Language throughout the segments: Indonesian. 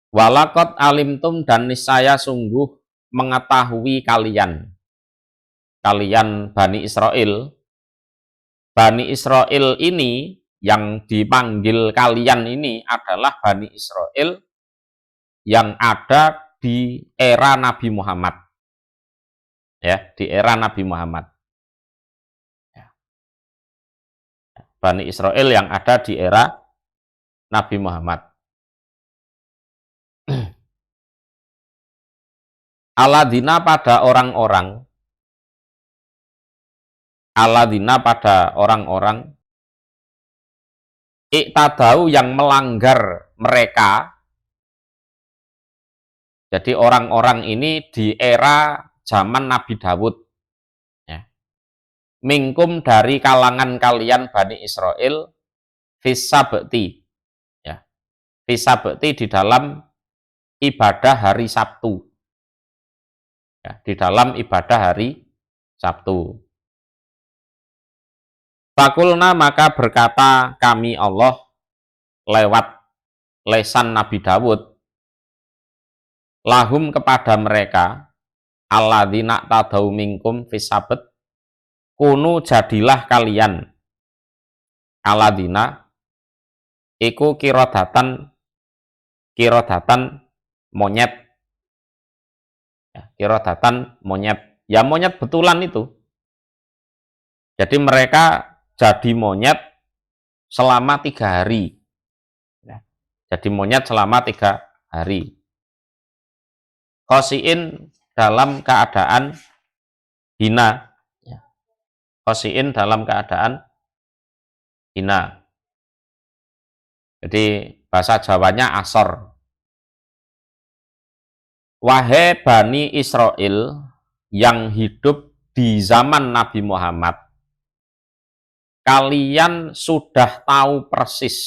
Walakot alimtum, dan niscaya sungguh mengetahui kalian Bani Israel. Bani Israel ini yang dipanggil kalian ini adalah Bani Israel yang ada di era Nabi Muhammad, ya, di era Nabi Muhammad. Bani Israel yang ada di era Nabi Muhammad. Aladina pada orang-orang, iktadau yang melanggar mereka. Jadi orang-orang ini di era zaman Nabi Dawud, ya. Mingkum, dari kalangan kalian Bani Israel, fisabti, ya, fisabti di dalam ibadah hari Sabtu, ya, di dalam ibadah hari Sabtu. Fakulna, maka berkata kami Allah lewat lesan Nabi Dawud, lahum, kepada mereka, alladzina tadau minkum fisabet, kunu, jadilah kalian, alladzina iku kirodatan monyet, ya, kirodatan monyet, ya monyet betulan itu. Jadi mereka jadi monyet selama 3 hari, ya. Jadi monyet selama 3 hari. Khosiin, dalam keadaan hina, ya. Khosiin, dalam keadaan hina. Jadi bahasa Jawanya asor. Wahai Bani Israel yang hidup di zaman Nabi Muhammad, kalian sudah tahu persis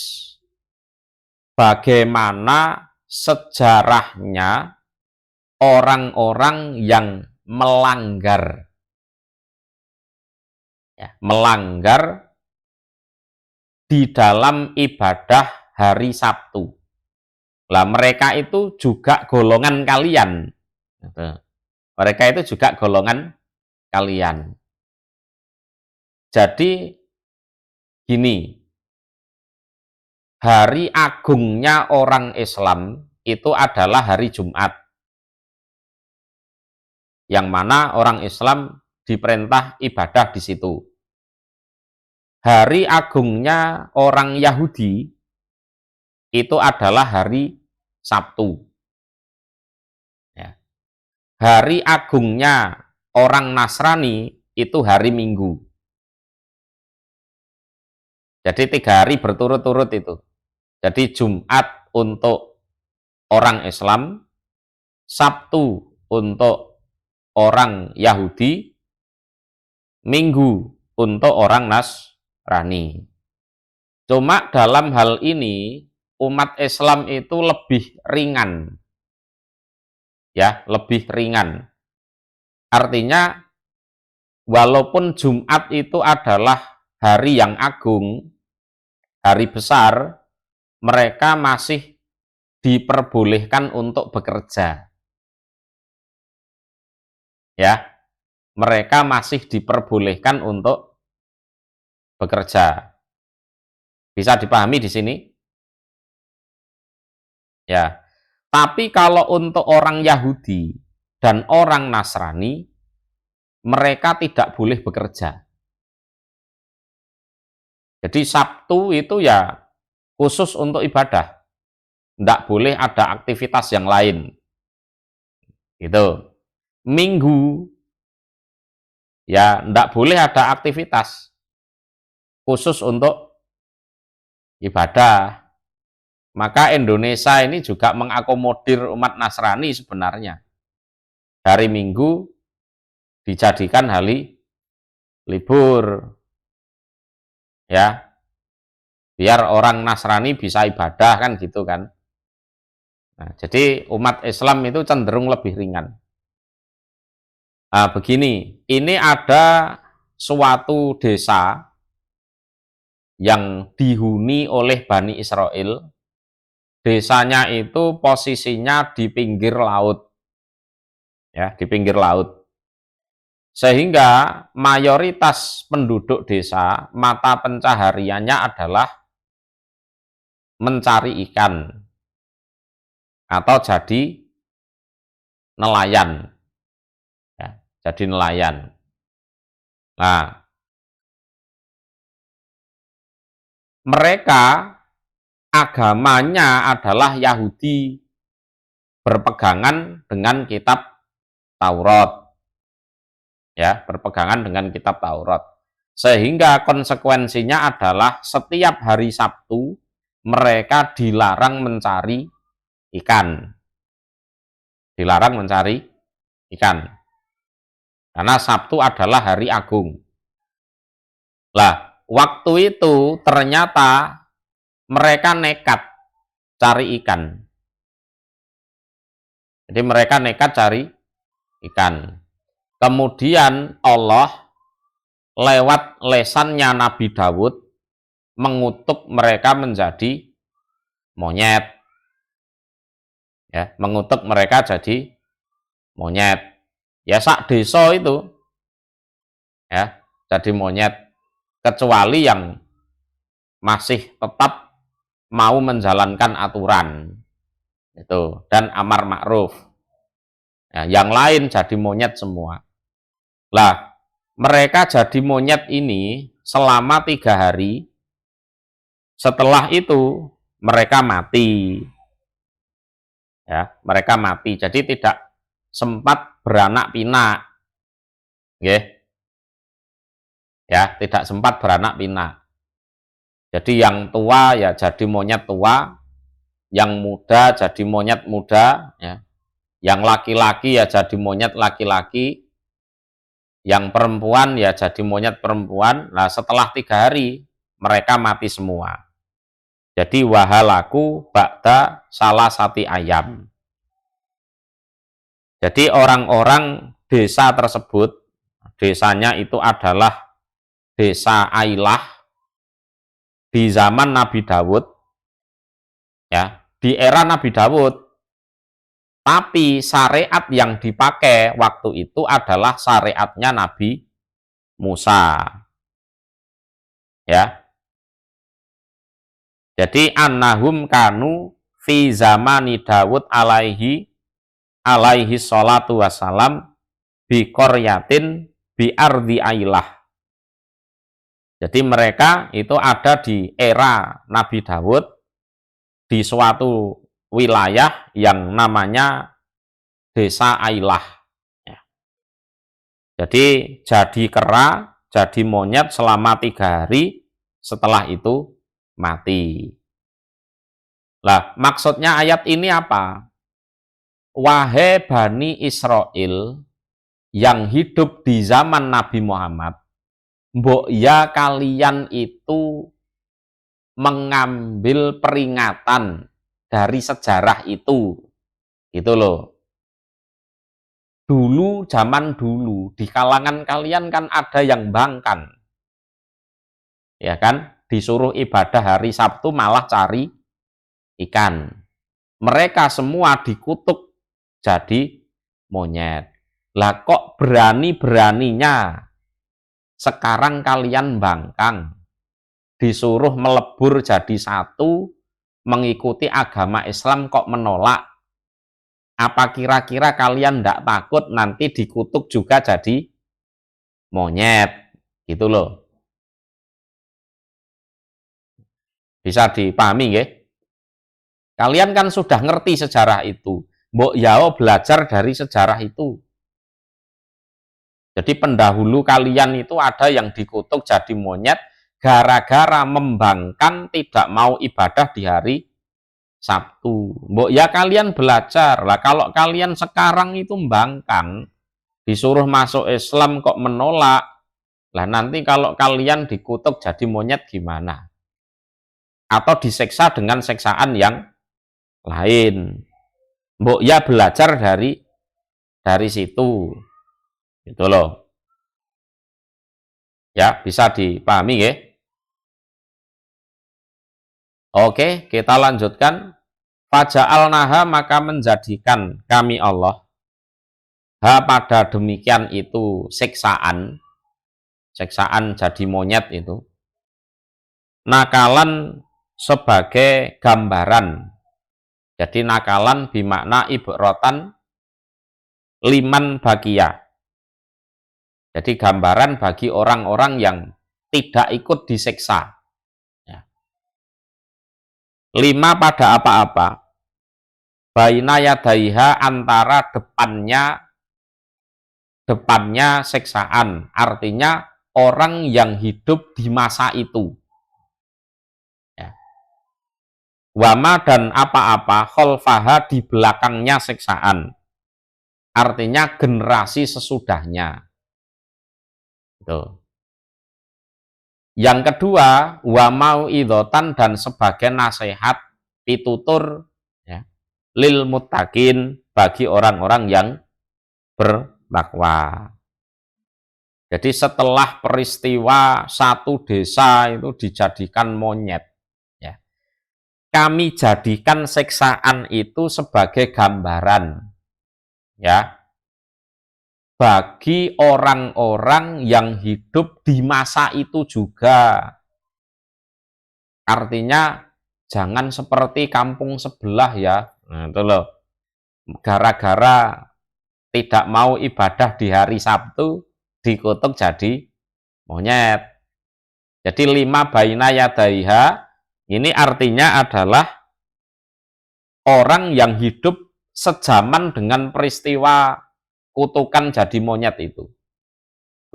bagaimana sejarahnya orang-orang yang melanggar, ya, melanggar di dalam ibadah hari Sabtu. Lah mereka itu juga golongan kalian. Mereka itu juga golongan kalian. Jadi gini, hari agungnya orang Islam itu adalah hari Jumat, yang mana orang Islam diperintah ibadah di situ. Hari agungnya orang Yahudi itu adalah hari Sabtu. Ya. Hari agungnya orang Nasrani itu hari Minggu. Jadi 3 hari berturut-turut itu. Jadi Jumat untuk orang Islam, Sabtu untuk orang Yahudi, Minggu untuk orang Nasrani. Cuma dalam hal ini umat Islam itu lebih ringan, ya, lebih ringan. Artinya walaupun Jumat itu adalah hari yang agung, hari besar, mereka masih diperbolehkan untuk bekerja. Ya, mereka masih diperbolehkan untuk bekerja. Bisa dipahami di sini? Ya. Tapi kalau untuk orang Yahudi dan orang Nasrani, mereka tidak boleh bekerja. Jadi Sabtu itu ya khusus untuk ibadah. Tidak boleh ada aktivitas yang lain. Gitu. Minggu ya tidak boleh ada aktivitas khusus untuk ibadah. Maka Indonesia ini juga mengakomodir umat Nasrani sebenarnya. Hari Minggu dijadikan hari libur, ya, biar orang Nasrani bisa ibadah, kan gitu kan. Nah, jadi umat Islam itu cenderung lebih ringan. Nah, begini, ini ada suatu desa yang dihuni oleh Bani Israel, Desanya itu posisinya di pinggir laut. Ya, di pinggir laut. Sehingga mayoritas penduduk desa mata pencahariannya adalah mencari ikan atau jadi nelayan. Ya, jadi nelayan. Nah, mereka agamanya adalah Yahudi, berpegangan dengan kitab Taurat. Ya, berpegangan dengan kitab Taurat. Sehingga konsekuensinya adalah setiap hari Sabtu mereka dilarang mencari ikan. Dilarang mencari ikan. Karena Sabtu adalah hari agung. Lah, waktu itu ternyata mereka nekat cari ikan. Jadi mereka nekat cari ikan. Kemudian Allah lewat lesannya Nabi Dawud mengutuk mereka menjadi monyet. Ya, mengutuk mereka jadi monyet. Ya, sak desa itu ya, jadi monyet, kecuali yang masih tetap mau menjalankan aturan itu dan amar ma'ruf. Ya, yang lain jadi monyet semua. Lah, mereka jadi monyet ini selama 3 hari. Setelah itu mereka mati. Ya, mereka mati. Jadi tidak sempat beranak pinak. Nggih. Ya, tidak sempat beranak pinak. Jadi yang tua ya jadi monyet tua, yang muda jadi monyet muda, ya. Yang laki-laki ya jadi monyet laki-laki, yang perempuan ya jadi monyet perempuan. Nah, setelah 3 hari mereka mati semua. Jadi wahalaku ba'da salah sati ayam. Jadi orang-orang desa tersebut, desanya itu adalah desa Ailah di zaman Nabi Dawud, ya, di era Nabi Dawud. Tapi syariat yang dipakai waktu itu adalah syariatnya Nabi Musa. Ya. Jadi annahum kanu fi zamani Dawud alaihi sholatu wassalam bi qaryatin bi ardi Ailah. Jadi mereka itu ada di era Nabi Dawud di suatu wilayah yang namanya desa Ailah. Ya. Jadi kera, jadi monyet selama 3 hari, setelah itu mati. Lah, maksudnya ayat ini apa? Wahai Bani Israel yang hidup di zaman Nabi Muhammad, mbok ya kalian itu mengambil peringatan dari sejarah itu. Gitu loh. Dulu, zaman dulu, di kalangan kalian kan ada yang bangkang. Ya kan? Disuruh ibadah hari Sabtu malah cari ikan. Mereka semua dikutuk jadi monyet. Lah kok berani-beraninya sekarang kalian bangkang, disuruh melebur jadi satu, mengikuti agama Islam kok menolak. Apa kira-kira kalian tidak takut nanti dikutuk juga jadi monyet? Gitu loh. Bisa dipahami ya? Kalian kan sudah ngerti sejarah itu. Mbok yao belajar dari sejarah itu. Jadi pendahulu kalian itu ada yang dikutuk jadi monyet gara-gara membangkang tidak mau ibadah di hari Sabtu. Mbok ya kalian belajar lah, kalau kalian sekarang itu membangkang, disuruh masuk Islam kok menolak, lah nanti kalau kalian dikutuk jadi monyet gimana? Atau diseksa dengan seksaan yang lain. Mbok ya belajar dari situ. Gitu loh. Ya, bisa dipahami ya? Oke, kita lanjutkan. Faja'alnaha maka menjadikan kami Allah ha pada demikian itu siksaan jadi monyet itu nakalan sebagai gambaran. Jadi nakalan bimakna ibrotan liman bagia. Jadi gambaran bagi orang-orang yang tidak ikut disiksa. Ya. 5 pada apa-apa. Baina yadaiha antara depannya siksaan. Artinya orang yang hidup di masa itu. Ya. Wama dan apa-apa kholfaha di belakangnya siksaan. Artinya generasi sesudahnya. Itu. Yang kedua, wa mauidhotan dan sebagai nasihat pitutur ya, lil muttaqin bagi orang-orang yang bertakwa. Jadi setelah peristiwa satu desa itu dijadikan monyet, ya, kami jadikan siksaan itu sebagai gambaran, ya, bagi orang-orang yang hidup di masa itu juga. Artinya jangan seperti kampung sebelah ya. Nah, itu loh. Gara-gara tidak mau ibadah di hari Sabtu dikutuk jadi monyet. Jadi 5 baina yadaiha ini artinya adalah orang yang hidup sejaman dengan peristiwa kutukan jadi monyet itu.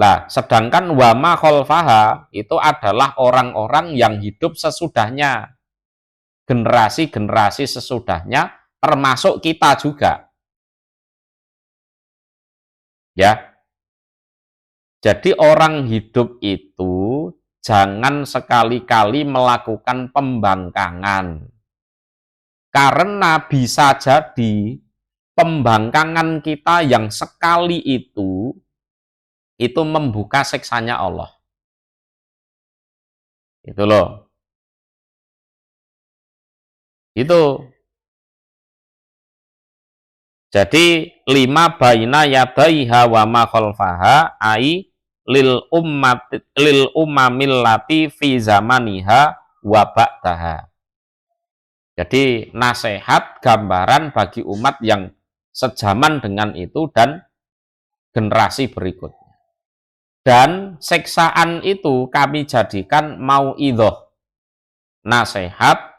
Nah, sedangkan wama kholfaha itu adalah orang-orang yang hidup sesudahnya. Generasi-generasi sesudahnya termasuk kita juga. Ya. Jadi orang hidup itu jangan sekali-kali melakukan pembangkangan. Karena bisa jadi pembangkangan kita yang sekali itu membuka siksanya Allah. Itu loh. Itu. Jadi 5 baina yadaiha wa ma khalfaha ai lil umamil lati fi zamaniha wa ba'daha. Jadi nasihat gambaran bagi umat yang sejaman dengan itu dan generasi berikutnya. Dan siksaan itu kami jadikan mauidhoh, nasihat,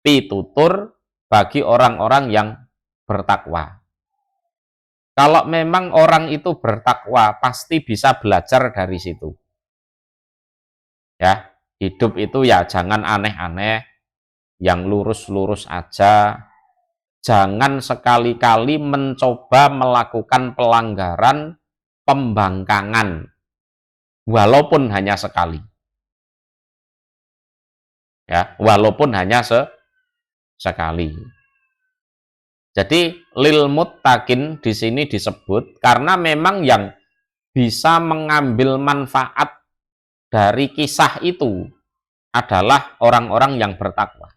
pitutur bagi orang-orang yang bertakwa. Kalau memang orang itu bertakwa, pasti bisa belajar dari situ. Ya, hidup itu ya jangan aneh-aneh, yang lurus-lurus aja. Jangan sekali-kali mencoba melakukan pelanggaran pembangkangan, walaupun hanya sekali. Ya, walaupun hanya sekali. Jadi lil muttaqin di sini disebut karena memang yang bisa mengambil manfaat dari kisah itu adalah orang-orang yang bertakwa.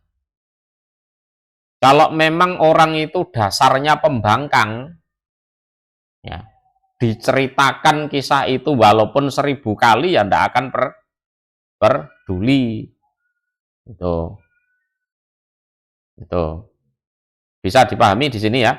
Kalau memang orang itu dasarnya pembangkang, ya, diceritakan kisah itu walaupun 1000 kali ya tidak akan peduli. Itu bisa dipahami di sini ya.